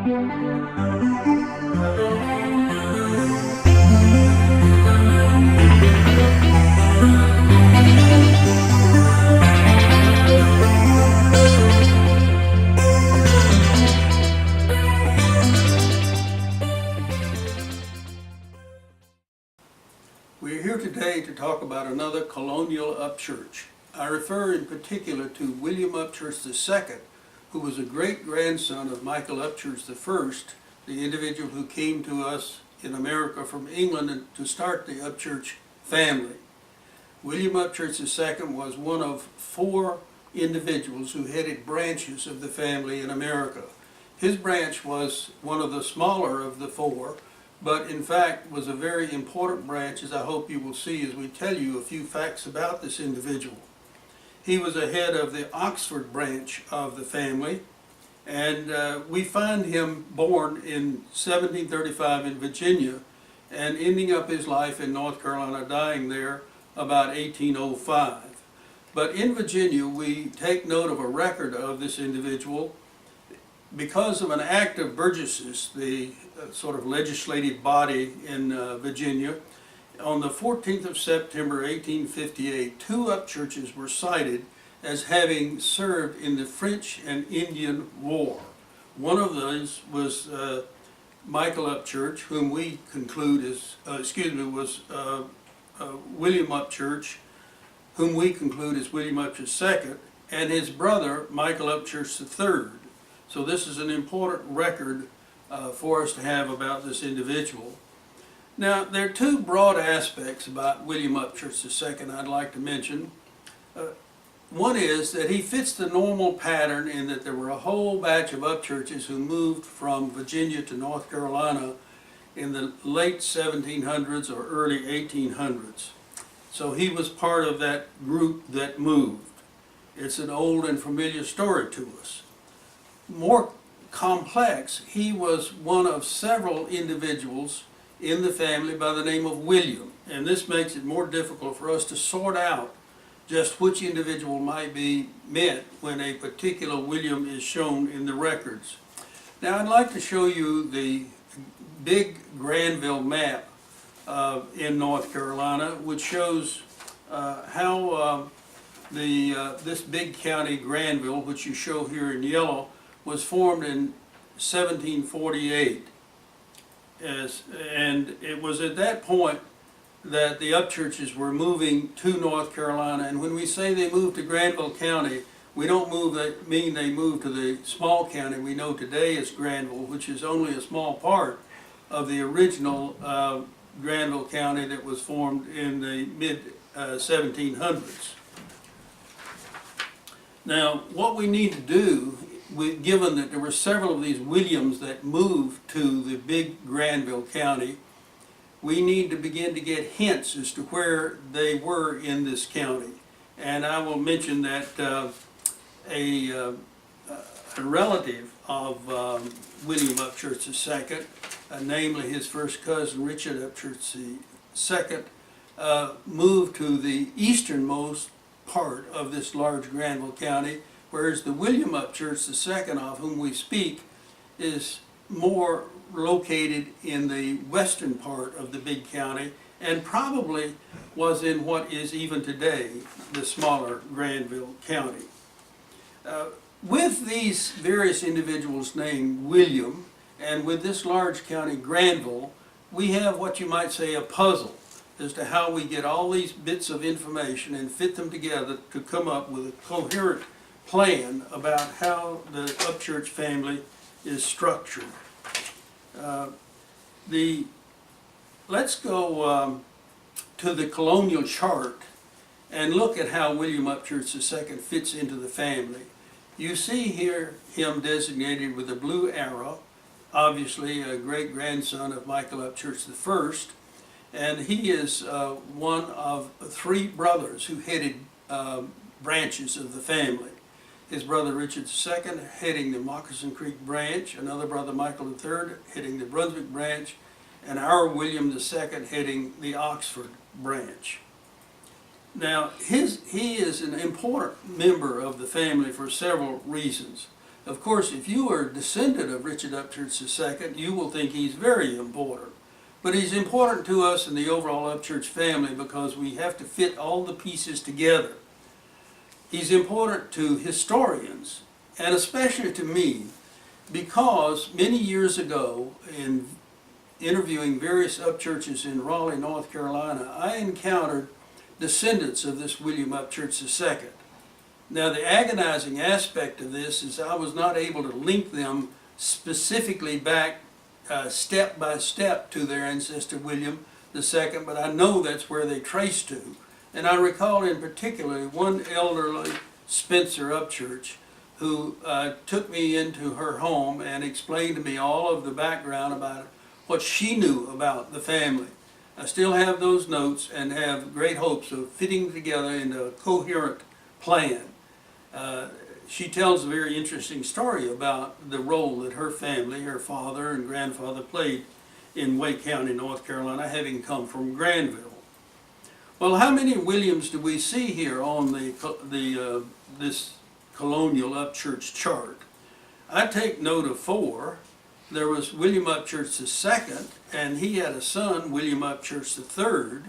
We're here today to talk about another colonial Upchurch. I refer in particular to William Upchurch II, who was a great-grandson of Michael Upchurch I, the individual who came to us in America from England to start the Upchurch family. William Upchurch II was one of 4 individuals who headed branches of the family in America. His branch was one of the smaller of the 4, but in fact was a very important branch, as I hope you will see as we tell you a few facts about this individual. He was a head of the Oxford branch of the family, and we find him born in 1735 in Virginia and ending up his life in North Carolina, dying there about 1805. But in Virginia we take note of a record of this individual because of an act of Burgesses, the sort of legislative body in Virginia. On the 14th of September 1858, 2 Upchurches were cited as having served in the French and Indian War. One of those was Michael Upchurch, whom we conclude is, William Upchurch, whom we conclude is William Upchurch II, and his brother Michael Upchurch III. So this is an important record for us to have about this individual. Now, there are 2 broad aspects about William Upchurch II I'd like to mention. One is that he fits the normal pattern in that there were a whole batch of Upchurches who moved from Virginia to North Carolina in the late 1700s or early 1800s. So he was part of that group that moved. It's an old and familiar story to us. More complex, he was one of several individuals in the family by the name of William, and this makes it more difficult for us to sort out just which individual might be meant when a particular William is shown in the records. Now I'd like to show you the big Granville map in North Carolina, which shows how this big county Granville, which you show here in yellow, was formed in 1748. And it was at that point that the Upchurches were moving to North Carolina. And when we say they moved to Granville County, we don't mean they moved to the small county we know today as Granville, which is only a small part of the original Granville County that was formed in the mid-1700s. Now, what we need to do, given that there were several of these Williams that moved to the big Granville County, we need to begin to get hints as to where they were in this county. And I will mention that a relative of William Upchurch II, namely his first cousin Richard Upchurch II, moved to the easternmost part of this large Granville County, whereas the William Upchurch II, of whom we speak, is more located in the western part of the big county and probably was in what is even today the smaller Granville County. With these various individuals named William and with this large county Granville, we have what you might say a puzzle as to how we get all these bits of information and fit them together to come up with a coherent plan about how the Upchurch family is structured. Let's go to the colonial chart and look at how William Upchurch II fits into the family. You see here him designated with a blue arrow, obviously a great-grandson of Michael Upchurch I, and he is one of 3 brothers who headed branches of the family. His brother Richard II heading the Moccasin Creek branch, another brother Michael III heading the Brunswick branch, and our William II heading the Oxford branch. Now, he is an important member of the family for several reasons. Of course, if you are a descendant of Richard Upchurch II, you will think he's very important. But he's important to us in the overall Upchurch family because we have to fit all the pieces together. He's important to historians, and especially to me, because many years ago, in interviewing various Upchurches in Raleigh, North Carolina, I encountered descendants of this William Upchurch II. Now, the agonizing aspect of this is I was not able to link them specifically back step by step to their ancestor William II, but I know that's where they trace to. And I recall in particular one elderly Spencer Upchurch who took me into her home and explained to me all of the background about what she knew about the family. I still have those notes and have great hopes of fitting together into a coherent plan. She tells a very interesting story about the role that her family, her father and grandfather, played in Wake County, North Carolina, having come from Granville. Well, how many Williams do we see here on this colonial Upchurch chart? I take note of 4. There was William Upchurch II, and he had a son, William Upchurch III.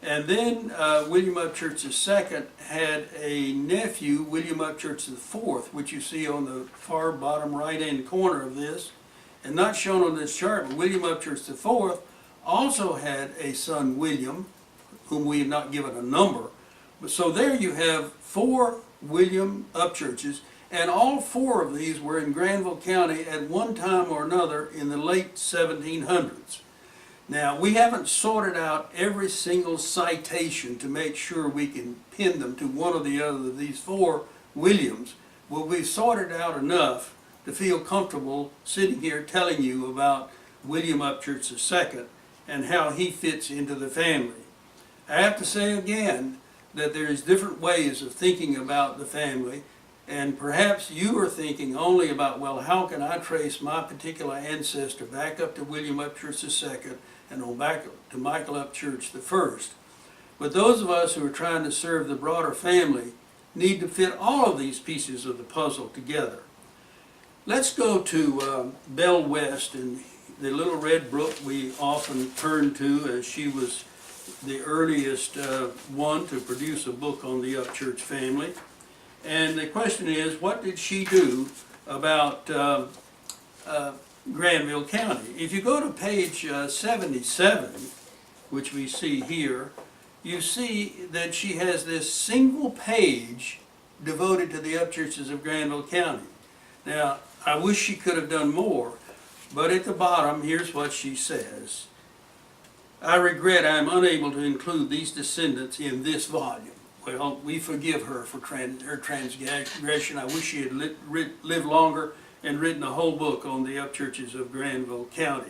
And then William Upchurch II had a nephew, William Upchurch IV, which you see on the far bottom right-hand corner of this. And not shown on this chart, but William Upchurch IV also had a son, William, whom we have not given a number. So there you have 4 William Upchurches, and all 4 of these were in Granville County at one time or another in the late 1700s. Now, we haven't sorted out every single citation to make sure we can pin them to one or the other of these 4 Williams, but we've sorted out enough to feel comfortable sitting here telling you about William Upchurch II and how he fits into the family. I have to say again that there's different ways of thinking about the family, and perhaps you are thinking only about, well, how can I trace my particular ancestor back up to William Upchurch II and on back to Michael Upchurch I. But those of us who are trying to serve the broader family need to fit all of these pieces of the puzzle together. Let's go to Belle West, and the little red brook we often turn to, as she was the earliest one to produce a book on the Upchurch family. And the question is, what did she do about Granville County? If you go to page 77, which we see here, you see that she has this single page devoted to the Upchurches of Granville County. Now, I wish she could have done more, but at the bottom, here's what she says. I regret I am unable to include these descendants in this volume. Well, we forgive her for her transgression. I wish she had lived longer and written a whole book on the Upchurches of Granville County.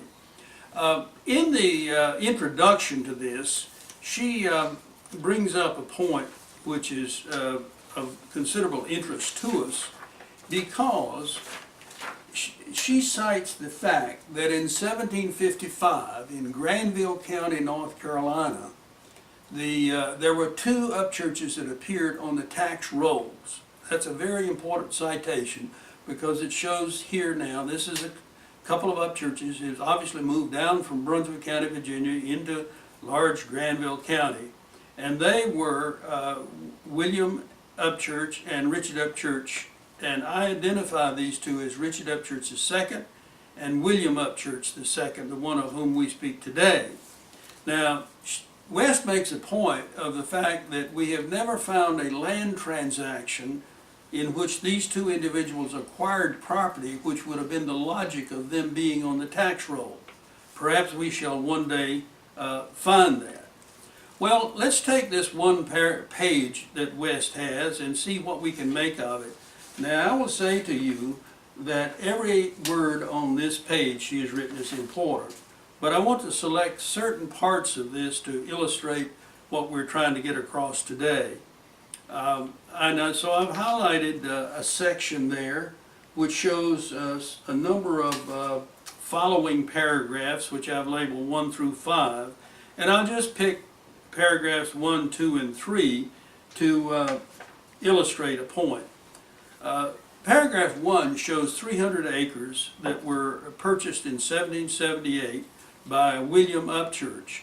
In the introduction to this, she brings up a point which is of considerable interest to us, because she cites the fact that in 1755 in Granville County, North Carolina, there were 2 Upchurches that appeared on the tax rolls. That's a very important citation because it shows here now, this is a couple of Upchurches who have obviously moved down from Brunswick County, Virginia into large Granville County. And they were William Upchurch and Richard Upchurch. And I identify these 2 as Richard Upchurch II and William Upchurch II, the one of whom we speak today. Now, West makes a point of the fact that we have never found a land transaction in which these 2 individuals acquired property which would have been the logic of them being on the tax roll. Perhaps we shall one day find that. Well, let's take this one page that West has and see what we can make of it. Now, I will say to you that every word on this page she has written is important, but I want to select certain parts of this to illustrate what we're trying to get across today. So I've highlighted a section there which shows a number of following paragraphs, which I've labeled 1 through 5, and I'll just pick paragraphs 1, 2, and 3 to illustrate a point. Paragraph 1 shows 300 acres that were purchased in 1778 by William Upchurch.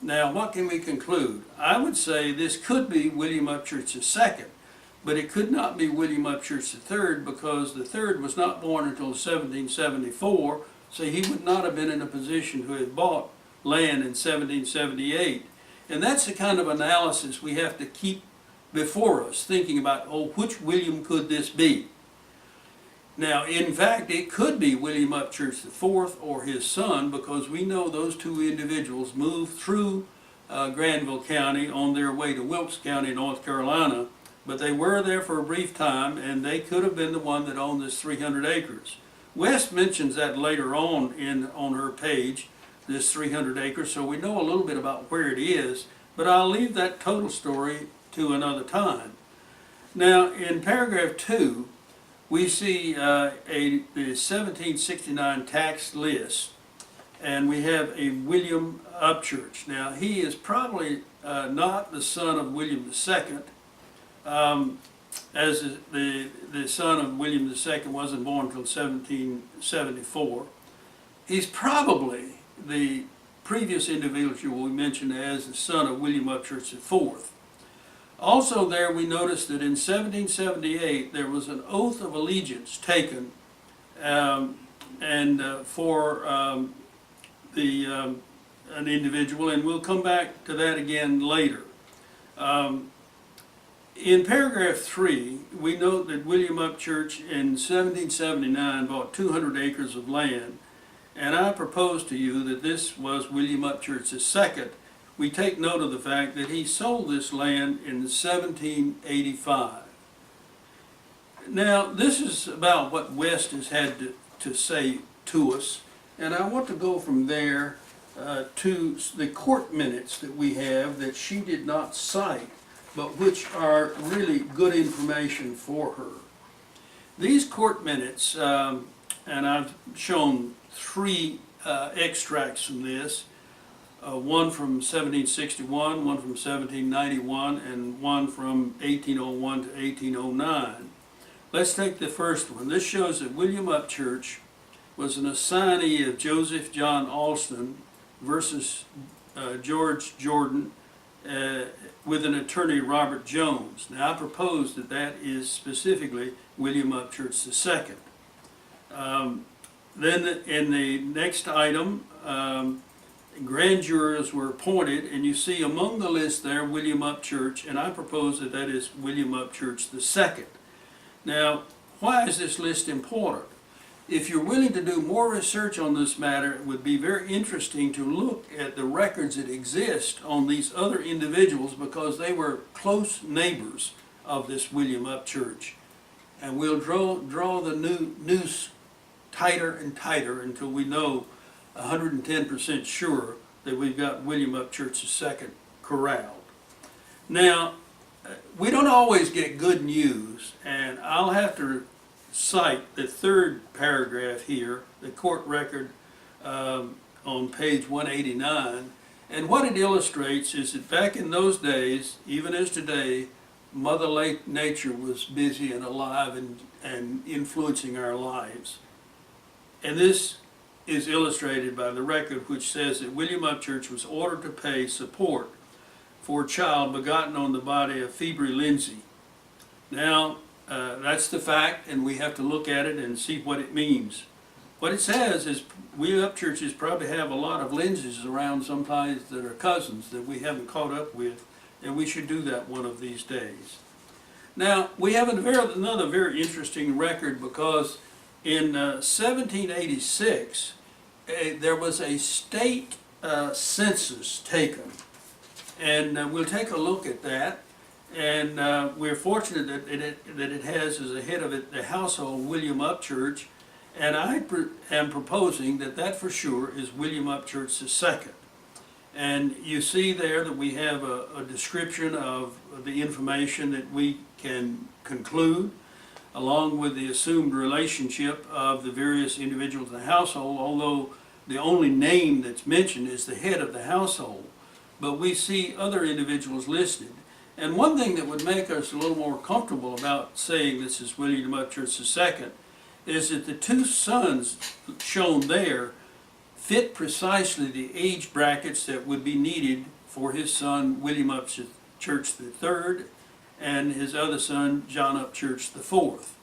Now, what can we conclude? I would say this could be William Upchurch II, but it could not be William Upchurch III because the third was not born until 1774, so he would not have been in a position to have bought land in 1778. And that's the kind of analysis we have to keep before us, thinking about, oh, which William could this be? Now, in fact, it could be William Upchurch IV or his son, because we know those two individuals moved through Granville County on their way to Wilkes County, North Carolina, but they were there for a brief time, and they could have been the one that owned this 300 acres. West mentions that later on on her page, this 300 acres, so we know a little bit about where it is, but I'll leave that total story to another time. Now, in paragraph 2, we see the 1769 tax list, and we have a William Upchurch. Now, he is probably not the son of William II, as the son of William II wasn't born until 1774. He's probably the previous individual we mentioned as the son of William Upchurch IV. Also there we notice that in 1778 there was an oath of allegiance taken for an individual, and we'll come back to that again later. In paragraph 3, we note that William Upchurch in 1779 bought 200 acres of land, and I propose to you that this was William Upchurch II. We take note of the fact that he sold this land in 1785. Now, this is about what West has had to say to us, and I want to go from there to the court minutes that we have that she did not cite, but which are really good information for her. These court minutes, and I've shown 3 extracts from this, one from 1761, one from 1791, and one from 1801 to 1809. Let's take the first one. This shows that William Upchurch was an assignee of Joseph John Alston versus George Jordan with an attorney, Robert Jones. Now, I propose that that is specifically William Upchurch II. Then in the next item, grand jurors were appointed, and you see among the list there William Upchurch, and I propose that that is William Upchurch II. Now, why is this list important? If you're willing to do more research on this matter, it would be very interesting to look at the records that exist on these other individuals, because they were close neighbors of this William Upchurch. And we'll draw the noose tighter and tighter until we know 110% sure that we've got William Upchurch II corralled. Now, we don't always get good news, and I'll have to cite the 3rd paragraph here, the court record on page 189, and what it illustrates is that back in those days, even as today, Mother Nature was busy and alive and influencing our lives. And this is illustrated by the record, which says that William Upchurch was ordered to pay support for a child begotten on the body of Phoebe Lindsay. Now, that's the fact, and we have to look at it and see what it means. What it says is we Upchurches probably have a lot of Lindsays around sometimes that are cousins that we haven't caught up with, and we should do that one of these days. Now, we have another very interesting record, because in 1786, there was a state census taken, and we'll take a look at that. And we're fortunate that it has as a head of it the household William Upchurch, and I am proposing that that for sure is William Upchurch II. And you see there that we have a description of the information that we can conclude, along with the assumed relationship of the various individuals in the household, although the only name that's mentioned is the head of the household. But we see other individuals listed. And one thing that would make us a little more comfortable about saying this is William Upchurch II is that the two sons shown there fit precisely the age brackets that would be needed for his son William Upchurch III and his other son John Upchurch IV.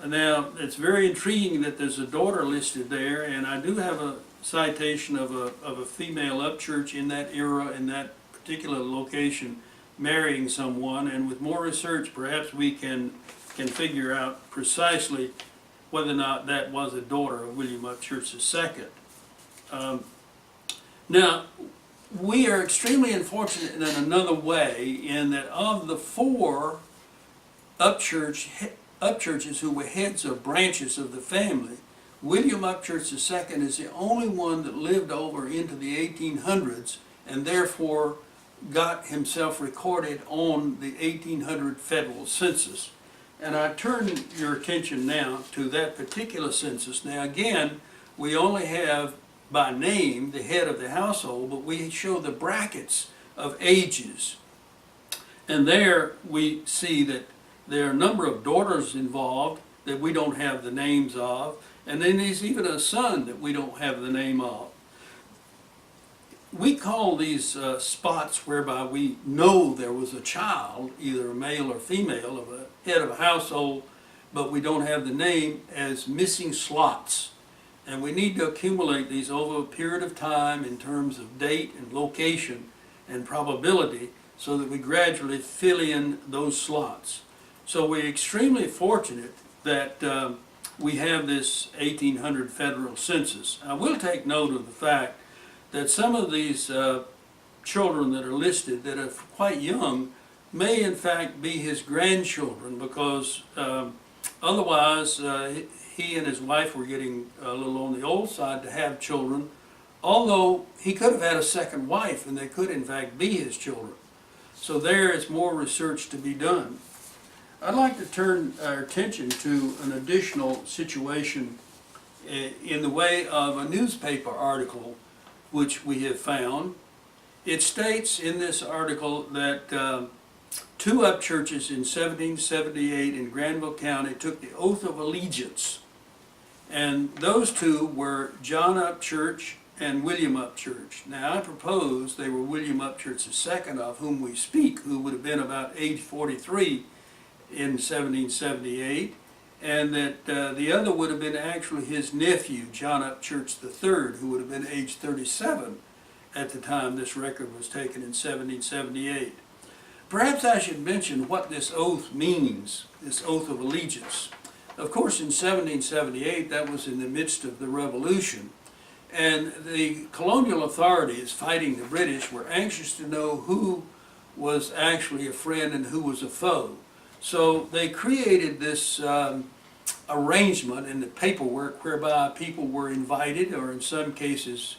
Now, it's very intriguing that there's a daughter listed there, and I do have a citation of a female Upchurch in that era, in that particular location, marrying someone, and with more research perhaps we can figure out precisely whether or not that was a daughter of William Upchurch II. Now, we are extremely unfortunate in another way, in that of the four Upchurches who were heads of branches of the family, William Upchurch II is the only one that lived over into the 1800s and therefore got himself recorded on the 1800 federal census. And I turn your attention now to that particular census. Now again, we only have by name the head of the household, but we show the brackets of ages. And there we see that there are a number of daughters involved that we don't have the names of, and then there's even a son that we don't have the name of. We call these spots whereby we know there was a child, either a male or female, of a head of a household, but we don't have the name, as missing slots. And we need to accumulate these over a period of time in terms of date and location and probability so that we gradually fill in those slots. So we're extremely fortunate that we have this 1800 federal census. I will take note of the fact that some of these children that are listed that are quite young may in fact be his grandchildren, because otherwise he and his wife were getting a little on the old side to have children, although he could have had a second wife and they could in fact be his children. So there is more research to be done. I'd like to turn our attention to an additional situation in the way of a newspaper article which we have found. It states in this article that two Upchurches in 1778 in Granville County took the oath of allegiance, and those two were John Upchurch and William Upchurch. Now I propose they were William Upchurch II, of whom we speak, who would have been about age 43 in 1778, and that the other would have been actually his nephew, John Upchurch III, who would have been age 37 at the time this record was taken in 1778. Perhaps I should mention what this oath means, this oath of allegiance. Of course, in 1778, that was in the midst of the Revolution, and the colonial authorities fighting the British were anxious to know who was actually a friend and who was a foe. So they created this arrangement in the paperwork whereby people were invited, or in some cases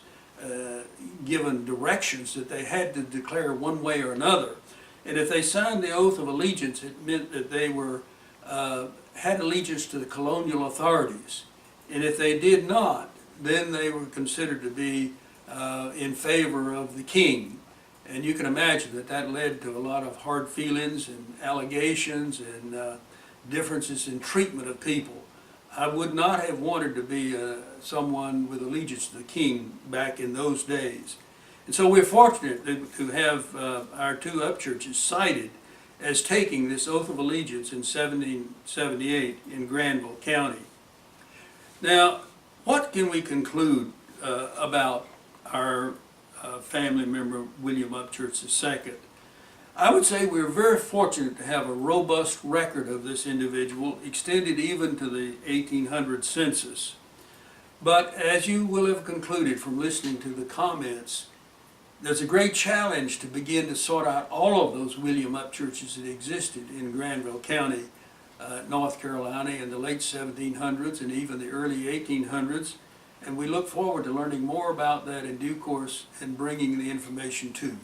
given directions that they had to declare one way or another. And if they signed the oath of allegiance, it meant that they were had allegiance to the colonial authorities. And if they did not, then they were considered to be in favor of the king. And you can imagine that that led to a lot of hard feelings and allegations and differences in treatment of people. I would not have wanted to be someone with allegiance to the king back in those days. And so we're fortunate to have our two Upchurches cited as taking this oath of allegiance in 1778 in Granville County. Now, what can we conclude about our family member William Upchurch II? I would say we're very fortunate to have a robust record of this individual, extended even to the 1800 census. But as you will have concluded from listening to the comments, there's a great challenge to begin to sort out all of those William Upchurches that existed in Granville County, North Carolina in the late 1700s and even the early 1800s. And we look forward to learning more about that in due course and bringing the information to you.